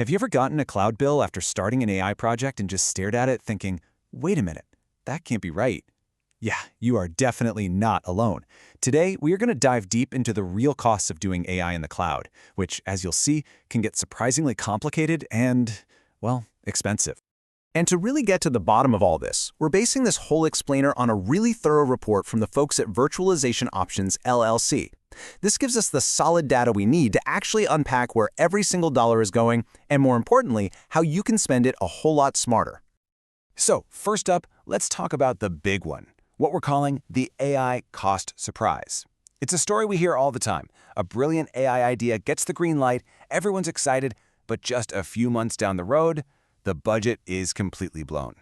Have you ever gotten a cloud bill after starting an AI project and just stared at it thinking, wait a minute, that can't be right? Yeah, you are definitely not alone. Today, we are going to dive deep into the real costs of doing AI in the cloud, which, as you'll see, can get surprisingly complicated and, well, expensive. And to really get to the bottom of all this, we're basing this whole explainer on a really thorough report from the folks at Virtualization Options LLC. This gives us the solid data we need to actually unpack where every single dollar is going, and more importantly, how you can spend it a whole lot smarter. So, first up, let's talk about the big one, what we're calling the AI cost surprise. It's a story we hear all the time. A brilliant AI idea gets the green light, everyone's excited, but just a few months down the road, the budget is completely blown.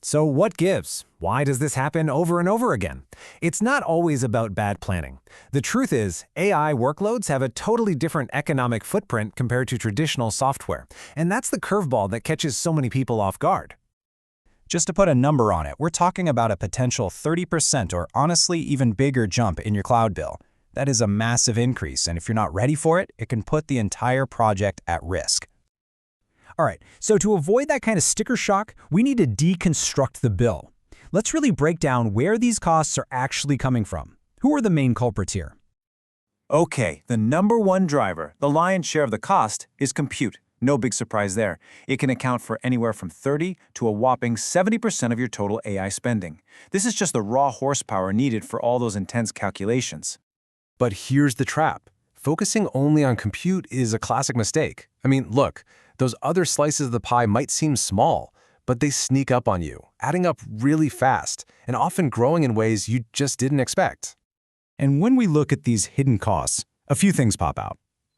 So what gives? Why does this happen over and over again? It's not always about bad planning. The truth is, AI workloads have a totally different economic footprint compared to traditional software, and that's the curveball that catches so many people off guard. Just to put a number on it, we're talking about a potential 30% or honestly even bigger jump in your cloud bill. That is a massive increase, and if you're not ready for it, it can put the entire project at risk. All right, so to avoid that kind of sticker shock, we need to deconstruct the bill. Let's really break down where these costs are actually coming from. Who are the main culprits here? Okay, the number one driver, the lion's share of the cost, is compute. No big surprise there. It can account for anywhere from 30 to a whopping 70% of your total AI spending. This is just the raw horsepower needed for all those intense calculations. But here's the trap. Focusing only on compute is a classic mistake. I mean, look, those other slices of the pie might seem small, but they sneak up on you, adding up really fast, and often growing in ways you just didn't expect. And when we look at these hidden costs, a few things pop out.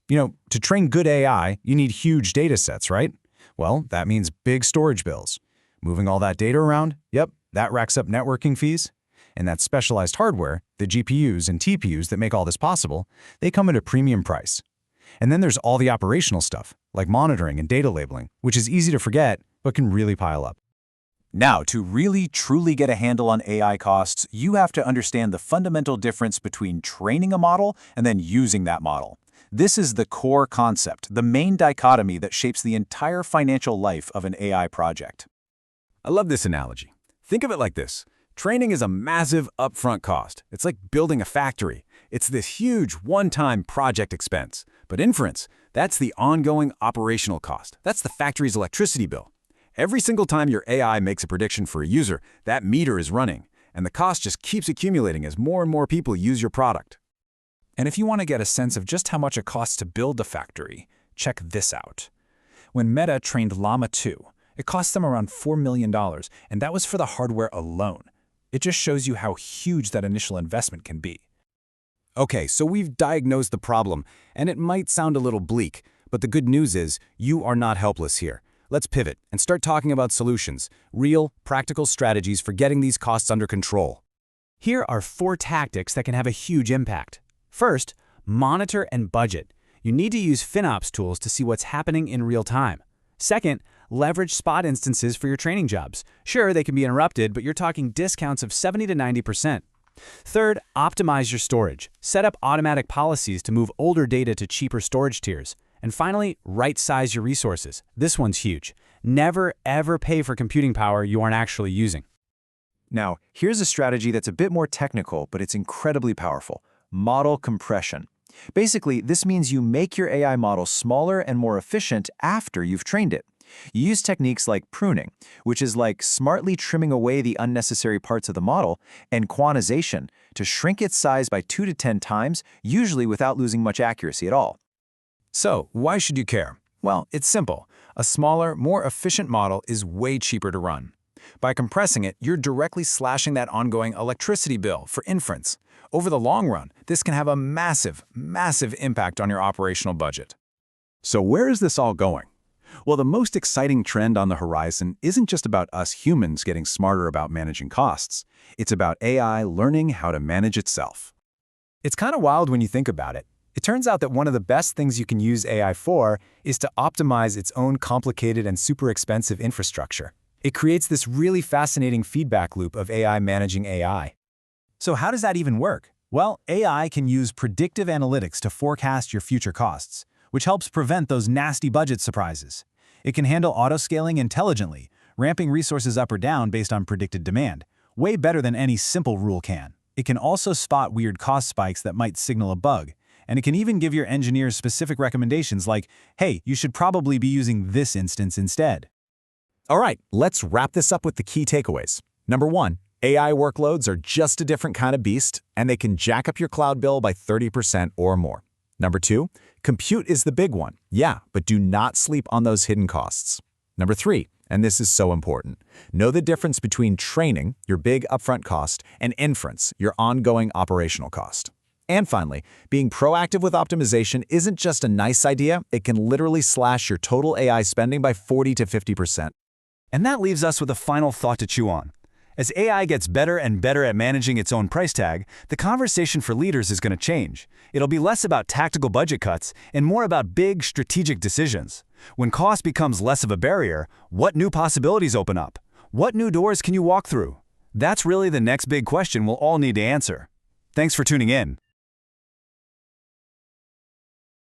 To train good AI, you need huge data sets, right? Well, that means big storage bills. Moving all that data around, yep, that racks up networking fees. And that specialized hardware, the GPUs and TPUs that make all this possible, they come at a premium price. And then there's all the operational stuff, like monitoring and data labeling, which is easy to forget, but can really pile up. Now, to really, truly get a handle on AI costs, you have to understand the fundamental difference between training a model and then using that model. This is the core concept, the main dichotomy that shapes the entire financial life of an AI project. I love this analogy. Think of it like this. Training is a massive upfront cost. It's like building a factory. It's this huge one-time project expense. But inference, that's the ongoing operational cost. That's the factory's electricity bill. Every single time your AI makes a prediction for a user, that meter is running, and the cost just keeps accumulating as more and more people use your product. And if you want to get a sense of just how much it costs to build a factory, check this out. When Meta trained Llama 2, it cost them around $4 million, and that was for the hardware alone. It just shows you how huge that initial investment can be. Okay, so we've diagnosed the problem, and it might sound a little bleak, but the good news is you are not helpless here. Let's pivot and start talking about solutions, real, practical strategies for getting these costs under control. Here are 4 tactics that can have a huge impact. First, monitor and budget. You need to use FinOps tools to see what's happening in real time. Second, leverage spot instances for your training jobs. Sure, they can be interrupted, but you're talking discounts of 70 to 90%. Third, optimize your storage. Set up automatic policies to move older data to cheaper storage tiers. And finally, right-size your resources. This one's huge. Never, ever pay for computing power you aren't actually using. Now, here's a strategy that's a bit more technical, but it's incredibly powerful. Model compression. Basically, this means you make your AI model smaller and more efficient after you've trained it. You use techniques like pruning, which is like smartly trimming away the unnecessary parts of the model, and quantization, to shrink its size by 2 to 10 times, usually without losing much accuracy at all. So, why should you care? Well, it's simple. A smaller, more efficient model is way cheaper to run. By compressing it, you're directly slashing that ongoing electricity bill for inference. Over the long run, this can have a massive, massive impact on your operational budget. So where is this all going? Well, the most exciting trend on the horizon isn't just about us humans getting smarter about managing costs. It's about AI learning how to manage itself. It's kind of wild when you think about it. It turns out that one of the best things you can use AI for is to optimize its own complicated and super expensive infrastructure. It creates this really fascinating feedback loop of AI managing AI. So how does that even work? Well, AI can use predictive analytics to forecast your future costs. which helps prevent those nasty budget surprises. It can handle auto-scaling intelligently, ramping resources up or down based on predicted demand, way better than any simple rule can. It can also spot weird cost spikes that might signal a bug, and it can even give your engineers specific recommendations like, hey, you should probably be using this instance instead. All right, let's wrap this up with the key takeaways. Number 1, AI workloads are just a different kind of beast, and they can jack up your cloud bill by 30% or more. Number 2, compute is the big one. Yeah, but do not sleep on those hidden costs. Number 3, and this is so important, know the difference between training, your big upfront cost, and inference, your ongoing operational cost. And finally, being proactive with optimization isn't just a nice idea, it can literally slash your total AI spending by 40 to 50%. And that leaves us with a final thought to chew on. As AI gets better and better at managing its own price tag, the conversation for leaders is going to change. It'll be less about tactical budget cuts and more about big strategic decisions. When cost becomes less of a barrier, what new possibilities open up? What new doors can you walk through? That's really the next big question we'll all need to answer. Thanks for tuning in.